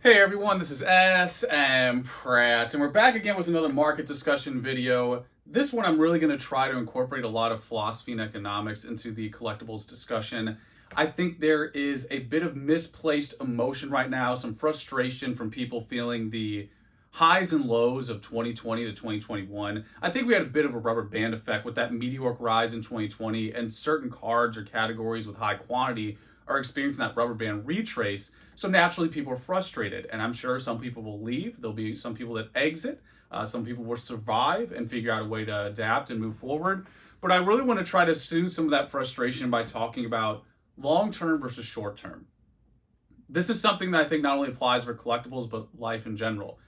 Hey everyone, this is smpratte, and we're back again with another market discussion video. This one I'm really going to try to incorporate a lot of philosophy and economics into the collectibles discussion. I think there is a bit of misplaced emotion right now, some frustration from people feeling the highs and lows of 2020 to 2021. I think we had a bit of a rubber band effect with that meteoric rise in 2020, and certain cards or categories with high quantity are experiencing that rubber band retrace. So naturally, people are frustrated, and I'm sure some people will leave. There'll be some people that exit. Some people will survive and figure out a way to adapt and move forward. But I really want to try to soothe some of that frustration by talking about long term versus short term. This is something that I think not only applies for collectibles, but life in general.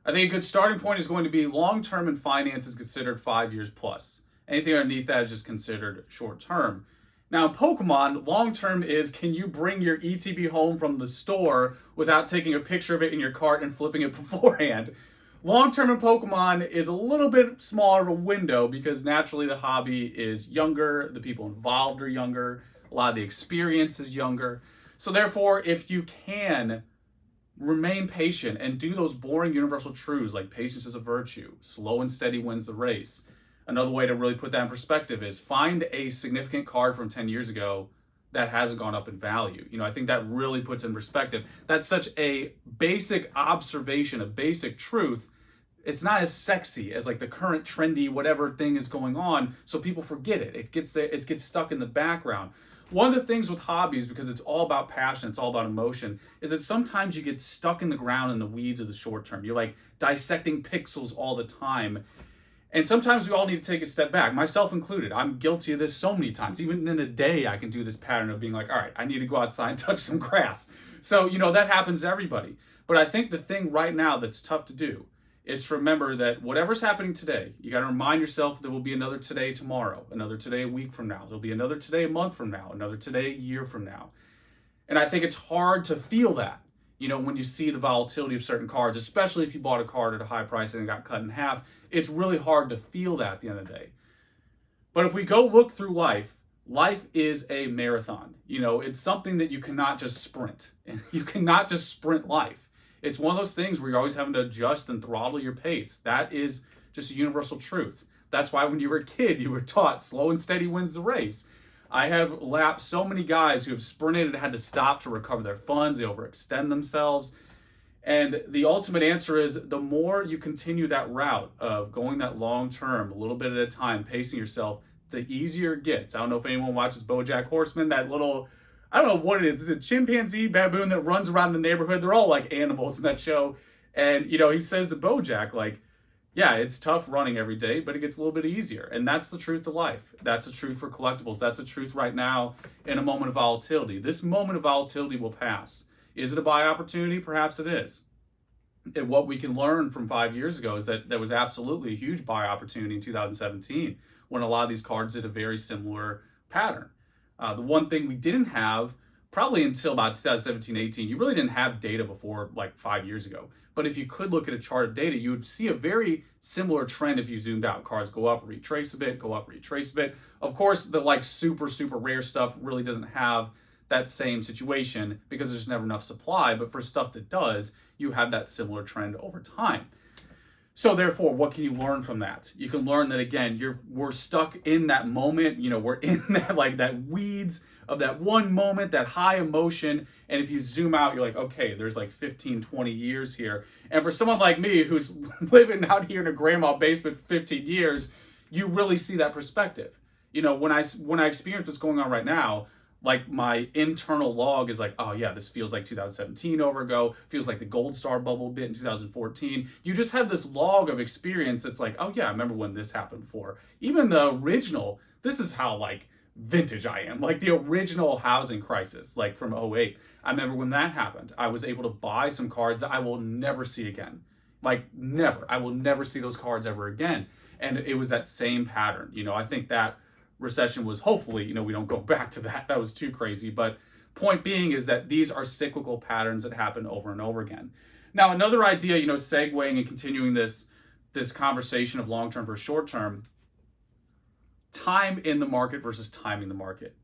I think a good starting point is going to be long term in finance is considered 5 years plus. Anything underneath that is just considered short term. Now, in Pokemon, long term is can you bring your ETB home from the store without taking a picture of it in your cart and flipping it beforehand? Long term in Pokemon is a little bit smaller of a window because naturally the hobby is younger, the people involved are younger, a lot of the experience is younger. So, therefore, if you can remain patient and do those boring universal truths like patience is a virtue, slow and steady wins the race. Another way to really put that in perspective is find a significant card from 10 years ago that hasn't gone up in value. I think that really puts in perspective. That's such a basic observation, a basic truth. It's not as sexy as like the current trendy whatever thing is going on, so people forget it. It gets there, it gets stuck in the background. One of the things with hobbies, because it's all about passion, it's all about emotion, is that sometimes you get stuck in the ground in the weeds of the short term. You're like dissecting pixels all the time. And sometimes we all need to take a step back, myself included. I'm guilty of this so many times. Even in a day, I can do this pattern of being like, all right, I need to go outside and touch some grass. So, that happens to everybody. But I think the thing right now that's tough to do is to remember that whatever's happening today, you got to remind yourself there will be another today tomorrow, another today a week from now. There'll be another today a month from now, another today a year from now. And I think it's hard to feel that, when you see the volatility of certain cards, especially if you bought a card at a high price and it got cut in half. It's really hard to feel that at the end of the day. But if we go look through life, life is a marathon. It's something that you cannot just sprint. And you cannot just sprint life. It's one of those things where you're always having to adjust and throttle your pace. That is just a universal truth. That's why when you were a kid, you were taught slow and steady wins the race. I have lapped so many guys who have sprinted and had to stop to recover their funds. They overextend themselves. And the ultimate answer is the more you continue that route of going that long term, a little bit at a time, pacing yourself, the easier it gets. I don't know if anyone watches BoJack Horseman, that little, I don't know what it is. It's a chimpanzee baboon that runs around the neighborhood. They're all like animals in that show. And, he says to BoJack, like, yeah, it's tough running every day, but it gets a little bit easier. And that's the truth of life. That's the truth for collectibles. That's the truth right now in a moment of volatility. This moment of volatility will pass. Is it a buy opportunity? Perhaps it is. And what we can learn from 5 years ago is that there was absolutely a huge buy opportunity in 2017 when a lot of these cards did a very similar pattern. The one thing we didn't have probably until about 2017, 18, you really didn't have data before like 5 years ago. But if you could look at a chart of data, you would see a very similar trend if you zoomed out. Cards go up, retrace a bit, go up, retrace a bit. Of course, the like super, super rare stuff really doesn't have that same situation because there's never enough supply. But for stuff that does, you have that similar trend over time. So therefore, what can you learn from that? You can learn that again, we're stuck in that moment. We're in that like that weeds of that one moment, that high emotion. And if you zoom out, you're like, okay, there's like 15, 20 years here. And for someone like me who's living out here in a grandma basement for 15 years, you really see that perspective. When I experience what's going on right now, like my internal log is like, oh yeah, this feels like 2017 over ago, feels like the gold star bubble bit in 2014. You just have this log of experience that's like, oh yeah, I remember when this happened before. Even the original, this is how like vintage I am, like the original housing crisis, like from '08. I remember when that happened. I was able to buy some cards that I will never see again. Like never. I will never see those cards ever again. And it was that same pattern. I think that recession was hopefully, we don't go back to that. That was too crazy. But point being is that these are cyclical patterns that happen over and over again. Now, another idea, segueing and continuing this conversation of long-term versus short-term, time in the market versus timing the market.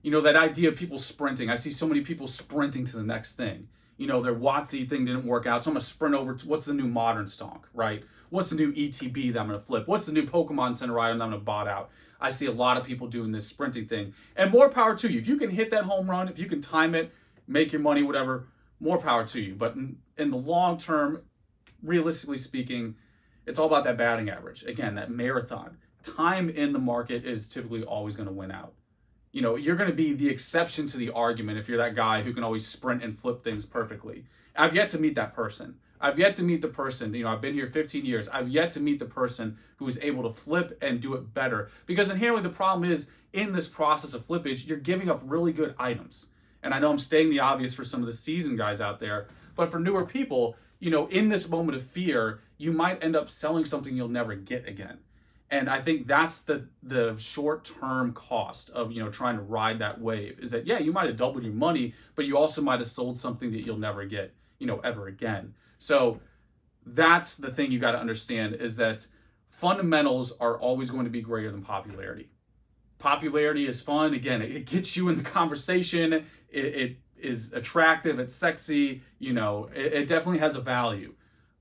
That idea of people sprinting. I see so many people sprinting to the next thing. You know, their WOTC thing didn't work out, so I'm gonna sprint over to what's the new modern stonk, right? What's the new ETB that I'm gonna flip? What's the new Pokemon Center item that I'm gonna bot out? I see a lot of people doing this sprinting thing, and more power to you. If you can hit that home run, if you can time it, make your money, whatever, more power to you. But in the long term, realistically speaking, it's all about that batting average. Again, that marathon. Time in the market is typically always going to win out. You know, you're going to be the exception to the argument if you're that guy who can always sprint and flip things perfectly. I've yet to meet that person. I've yet to meet the person, you know, I've been here 15 years. I've yet to meet the person who is able to flip and do it better. Because inherently the problem is, in this process of flippage, you're giving up really good items. And I know I'm stating the obvious for some of the seasoned guys out there, but for newer people, you know, in this moment of fear, you might end up selling something you'll never get again. And I think that's the short-term cost of, you know, trying to ride that wave, is that, yeah, you might have doubled your money, but you also might have sold something that you'll never get, you know, ever again. So that's the thing you got to understand, is that fundamentals are always going to be greater than popularity. Popularity is fun. Again, it gets you in the conversation. It is attractive. It's sexy. You know, it definitely has a value.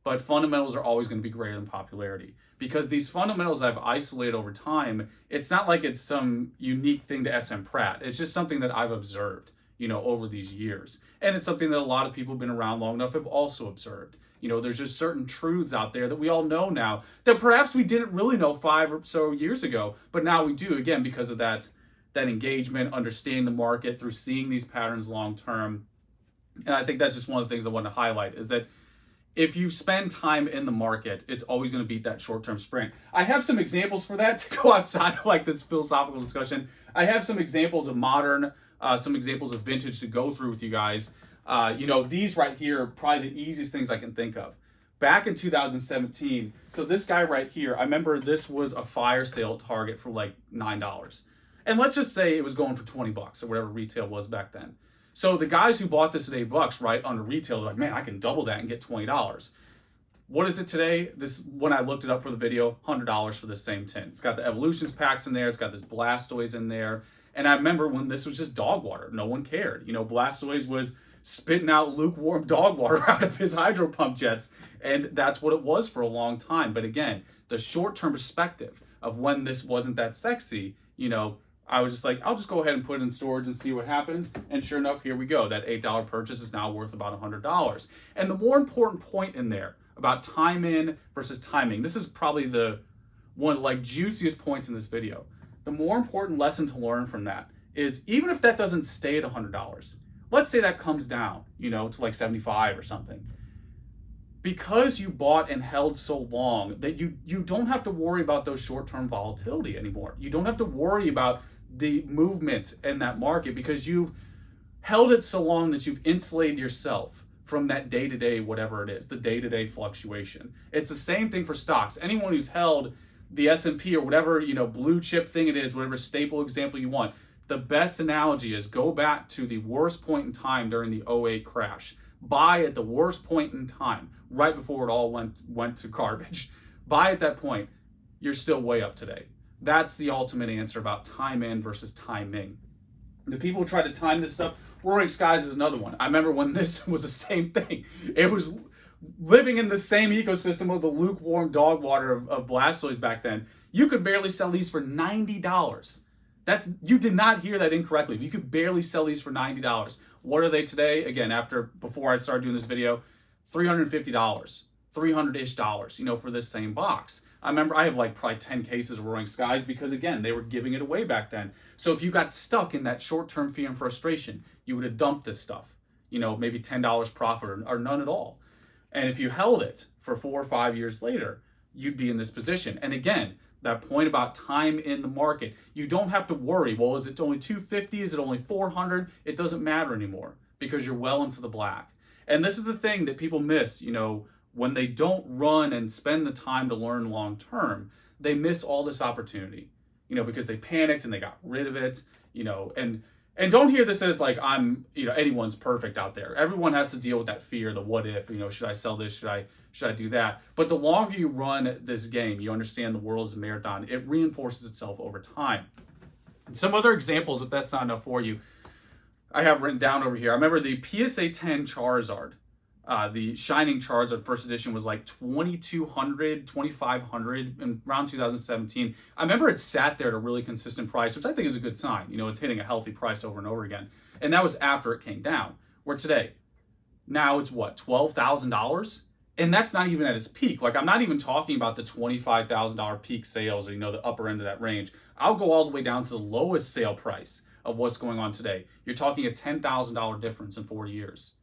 But fundamentals are always going to be greater than popularity, because these fundamentals I've isolated over time, it's not like it's some unique thing to smpratte. It's just something that I've observed, you know, over these years. And it's something that a lot of people who've been around long enough have also observed. You know, there's just certain truths out there that we all know now that perhaps we didn't really know 5 or so years ago, but now we do, again, because of that engagement, understanding the market through seeing these patterns long term. And I think that's just one of the things I want to highlight, is that if you spend time in the market, it's always going to beat that short-term sprint. I have some examples for that to go outside of like this philosophical discussion. I have some examples of modern, some examples of vintage to go through with you guys. You know, these right here are probably the easiest things I can think of. Back in 2017, so this guy right here, I remember this was a fire sale target for like $9. And let's just say it was going for 20 bucks or whatever retail was back then. So the guys who bought this at $8, right, under retail, they're like, man, I can double that and get $20. What is it today? This, when I looked it up for the video, $100 for the same tin. It's got the Evolutions packs in there. It's got this Blastoise in there. And I remember when this was just dog water. No one cared. You know, Blastoise was spitting out lukewarm dog water out of his hydro pump jets. And that's what it was for a long time. But again, the short-term perspective of when this wasn't that sexy, you know, I was just like, I'll just go ahead and put it in storage and see what happens. And sure enough, here we go. That $8 purchase is now worth about $100. And the more important point in there about time in versus timing, this is probably the one of the like juiciest points in this video. The more important lesson to learn from that is, even if that doesn't stay at $100, let's say that comes down, you know, to like 75 or something. Because you bought and held so long, that you don't have to worry about those short-term volatility anymore. You don't have to worry about the movement in that market, because you've held it so long that you've insulated yourself from that day-to-day, whatever it is, the day-to-day fluctuation. It's the same thing for stocks. Anyone who's held the S&P or whatever, you know, blue chip thing it is, whatever staple example you want, the best analogy is go back to the worst point in time during the '08 crash. Buy at the worst point in time, right before it all went to garbage. Buy at that point, you're still way up today. That's the ultimate answer about time in versus timing. The people who try to time this stuff, Roaring Skies is another one. I remember when this was the same thing. It was living in the same ecosystem of the lukewarm dog water of Blastoise back then. You could barely sell these for $90. You did not hear that incorrectly. You could barely sell these for $90. What are they today? Again, before I started doing this video, $350, $300-ish, you know, for this same box. I remember I have like probably 10 cases of Roaring Skies, because again, they were giving it away back then. So if you got stuck in that short-term fear and frustration, you would have dumped this stuff, you know, maybe $10 profit or none at all. And if you held it for 4 or 5 years later, you'd be in this position. And again, that point about time in the market, you don't have to worry, well, is it only 250? Is it only 400? It doesn't matter anymore, because you're well into the black. And this is the thing that people miss, you know, when they don't run and spend the time to learn long term, they miss all this opportunity, you know, because they panicked and they got rid of it, you know, and don't hear this as like anyone's perfect out there. Everyone has to deal with that fear, the what if, you know, should I sell this? Should I do that? But the longer you run this game, you understand the world is a marathon. It reinforces itself over time. And some other examples, if that's not enough for you. I have written down over here. I remember the PSA 10 Charizard, the Shining Charizard first edition was like 2,200, 2,500 in around 2017. I remember it sat there at a really consistent price, which I think is a good sign. You know, it's hitting a healthy price over and over again. And that was after it came down. Where today, now it's what, $12,000? And that's not even at its peak. Like, I'm not even talking about the $25,000 peak sales, or, you know, the upper end of that range. I'll go all the way down to the lowest sale price of what's going on today. You're talking a $10,000 difference in 4 years.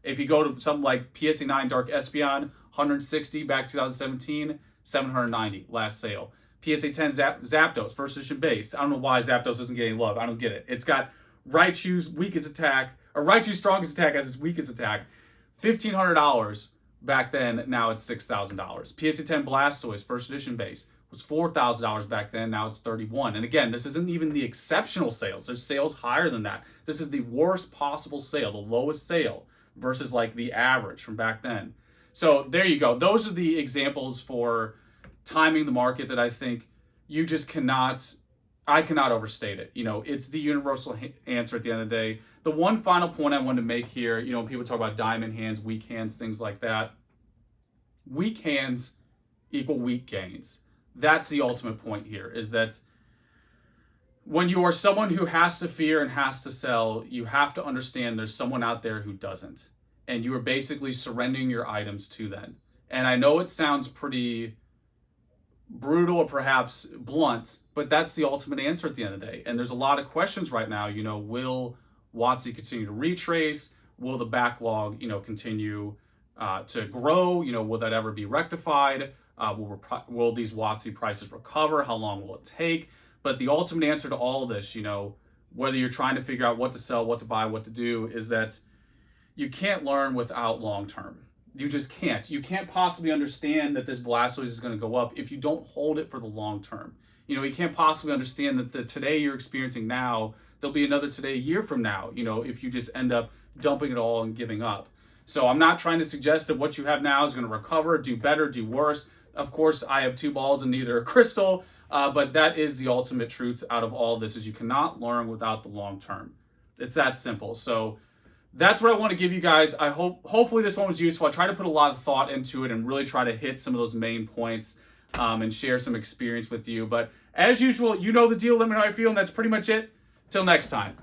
If you go to something like PSA 9 Dark Espeon, 160 back 2017, 790 last sale. PSA 10 Zapdos, first edition base. I don't know why Zapdos isn't getting love. I don't get it. It's got Raichu's weakest attack, or Raichu's strongest attack as its weakest attack. $1,500 back then, now it's $6,000. PSA 10 Blastoise, first edition base, was $4,000 back then, now it's $31,000. And again, this isn't even the exceptional sales. There's sales higher than that. This is the worst possible sale, the lowest sale, versus like the average from back then. So there you go. Those are the examples for timing the market that I think you just cannot, I cannot overstate it. You know, it's the universal answer at the end of the day. The one final point I wanted to make here, you know, when people talk about diamond hands, weak hands, things like that, weak hands equal weak gains. That's the ultimate point here, is that when you are someone who has to fear and has to sell, you have to understand there's someone out there who doesn't. And you are basically surrendering your items to them. And I know it sounds pretty brutal or perhaps blunt, but that's the ultimate answer at the end of the day. And there's a lot of questions right now, you know, will WOTC continue to retrace? Will the backlog, you know, continue to grow? You know, will that ever be rectified? Will these WOTC prices recover? How long will it take? But the ultimate answer to all of this, you know, whether you're trying to figure out what to sell, what to buy, what to do, is that you can't learn without long term. You just can't. You can't possibly understand that this Blastoise is going to go up if you don't hold it for the long term. You know, you can't possibly understand that the today you're experiencing now, there'll be another today a year from now, you know, if you just end up dumping it all and giving up. So I'm not trying to suggest that what you have now is going to recover, do better, do worse. Of course, I have two balls and neither a crystal. But that is the ultimate truth out of all of this, is you cannot learn without the long term. It's that simple. So that's what I want to give you guys. Hopefully this one was useful. I try to put a lot of thought into it and really try to hit some of those main points and share some experience with you. But as usual, you know the deal. Let me know how you feel, and that's pretty much it. Till next time.